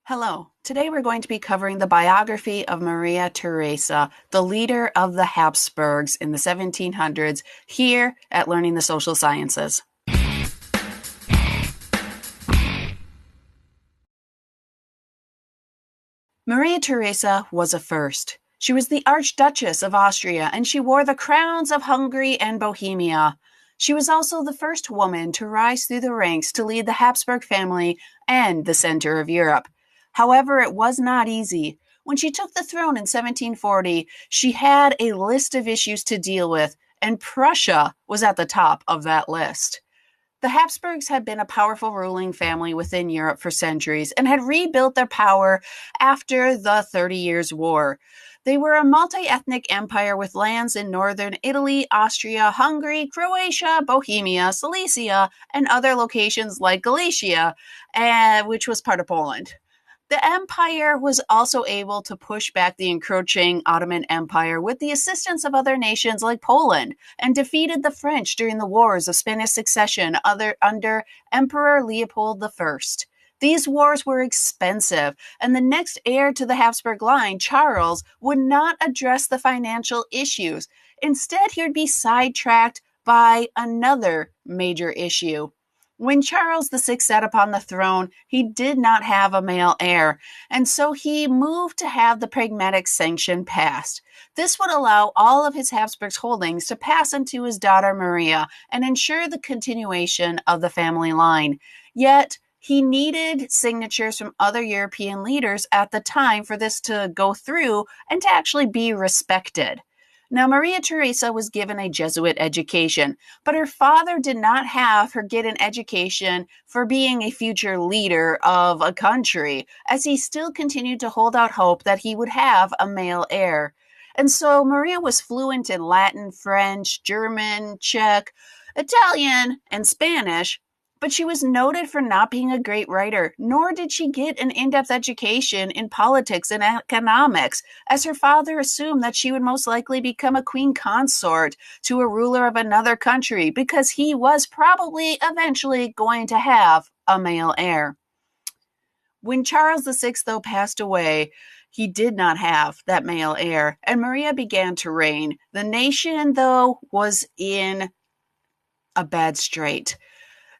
Hello. Today we're going to be covering the biography of Maria Theresa, the leader of the Habsburgs in the 1700s, here at Learning the Social Sciences. Maria Theresa was a first. She was the Archduchess of Austria, and she wore the crowns of Hungary and Bohemia. She was also the first woman to rise through the ranks to lead the Habsburg family and the center of Europe. However, it was not easy. When she took the throne in 1740, she had a list of issues to deal with, and Prussia was at the top of that list. The Habsburgs had been a powerful ruling family within Europe for centuries and had rebuilt their power after the 30 Years' War. They were a multi-ethnic empire with lands in northern Italy, Austria, Hungary, Croatia, Bohemia, Silesia, and other locations like Galicia, which was part of Poland. The empire was also able to push back the encroaching Ottoman Empire with the assistance of other nations like Poland and defeated the French during the Wars of Spanish Succession under Emperor Leopold I. These wars were expensive, and the next heir to the Habsburg line, Charles, would not address the financial issues. Instead, he would be sidetracked by another major issue. When Charles VI sat upon the throne, he did not have a male heir, and so he moved to have the Pragmatic Sanction passed. This would allow all of his Habsburg holdings to pass into his daughter Maria and ensure the continuation of the family line. Yet, he needed signatures from other European leaders at the time for this to go through and to actually be respected. Now, Maria Theresa was given a Jesuit education, but her father did not have her get an education for being a future leader of a country, as he still continued to hold out hope that he would have a male heir. And so Maria was fluent in Latin, French, German, Czech, Italian, and Spanish, but she was noted for not being a great writer, nor did she get an in-depth education in politics and economics, as her father assumed that she would most likely become a queen consort to a ruler of another country, because he was probably eventually going to have a male heir. When Charles VI, though, passed away, he did not have that male heir, and Maria began to reign. The nation, though, was in a bad strait.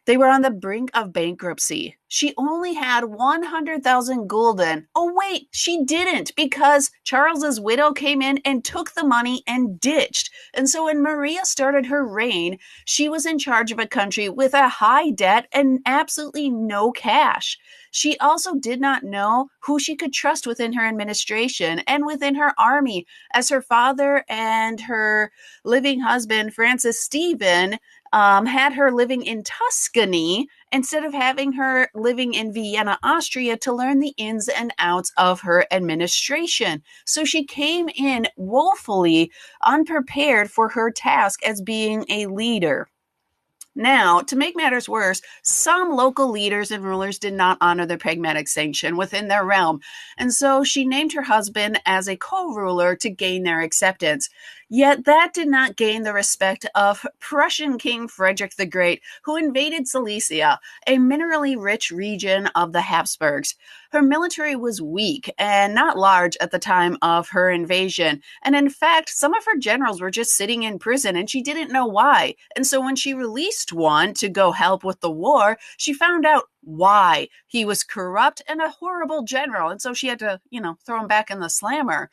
They were on the brink of bankruptcy. She only had 100,000 gulden. Oh, wait, she didn't, because Charles's widow came in and took the money and ditched. And so when Maria started her reign, she was in charge of a country with a high debt and absolutely no cash. She also did not know who she could trust within her administration and within her army, as her father and her living husband, Francis Stephen, had her living in Tuscany instead of having her living in Vienna, Austria, to learn the ins and outs of her administration. So she came in woefully unprepared for her task as being a leader. Now, to make matters worse, some local leaders and rulers did not honor the Pragmatic Sanction within their realm, and so she named her husband as a co-ruler to gain their acceptance. Yet that did not gain the respect of Prussian King Frederick the Great, who invaded Silesia, a minerally rich region of the Habsburgs. Her military was weak and not large at the time of her invasion, and in fact, some of her generals were just sitting in prison, and she didn't know why. And so when she released one to go help with the war, she found out why. He was corrupt and a horrible general, and so she had to, throw him back in the slammer.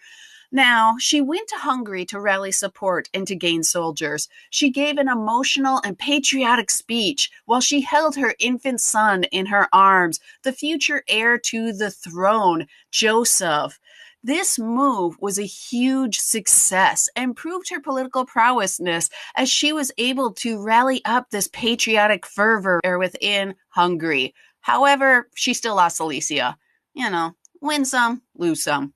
Now, she went to Hungary to rally support and to gain soldiers. She gave an emotional and patriotic speech while she held her infant son in her arms, the future heir to the throne, Joseph. This move was a huge success and proved her political prowessness, as she was able to rally up this patriotic fervor within Hungary. However, she still lost Silesia. Win some, lose some.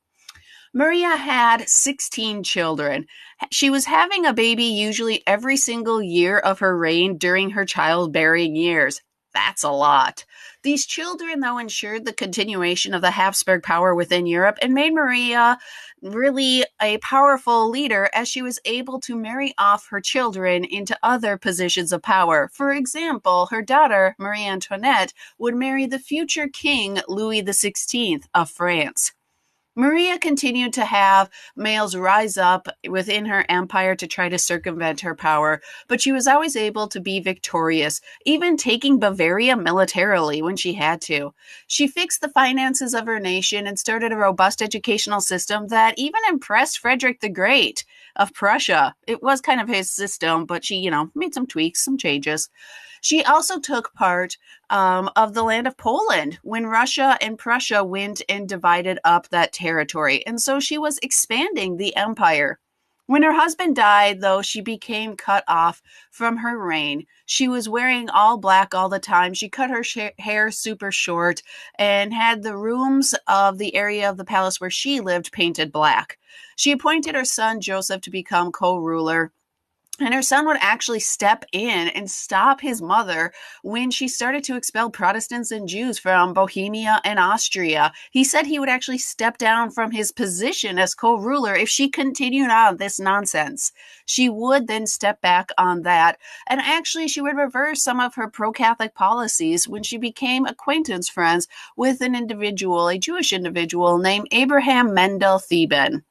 Maria had 16 children. She was having a baby usually every single year of her reign during her childbearing years. That's a lot. These children, though, ensured the continuation of the Habsburg power within Europe and made Maria really a powerful leader as she was able to marry off her children into other positions of power. For example, her daughter, Marie Antoinette, would marry the future King Louis XVI of France. Maria continued to have males rise up within her empire to try to circumvent her power, but she was always able to be victorious, even taking Bavaria militarily when she had to. She fixed the finances of her nation and started a robust educational system that even impressed Frederick the Great of Prussia. It was kind of his system, but she, made some tweaks, some changes. She also took part of the land of Poland when Russia and Prussia went and divided up that territory. And so she was expanding the empire. When her husband died, though, she became cut off from her reign. She was wearing all black all the time. She cut her hair super short and had the rooms of the area of the palace where she lived painted black. She appointed her son Joseph to become co-ruler. And her son would actually step in and stop his mother when she started to expel Protestants and Jews from Bohemia and Austria. He said he would actually step down from his position as co-ruler if she continued on this nonsense. She would then step back on that. And actually, she would reverse some of her pro-Catholic policies when she became acquaintance friends with an individual, a Jewish individual named Abraham Mendel Theben.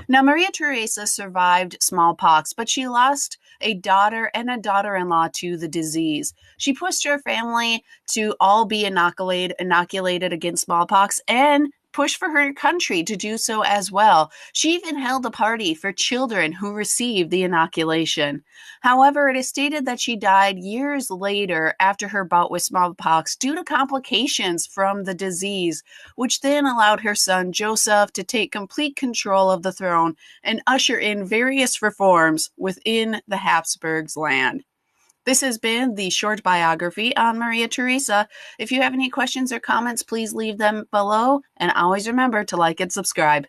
Now, Maria Theresa survived smallpox, but she lost a daughter and a daughter-in-law to the disease. She pushed her family to all be inoculated against smallpox and pushed for her country to do so as well. She even held a party for children who received the inoculation. However, it is stated that she died years later after her bout with smallpox due to complications from the disease, which then allowed her son Joseph to take complete control of the throne and usher in various reforms within the Habsburgs' land. This has been the short biography on Maria Theresa. If you have any questions or comments, please leave them below. And always remember to like and subscribe.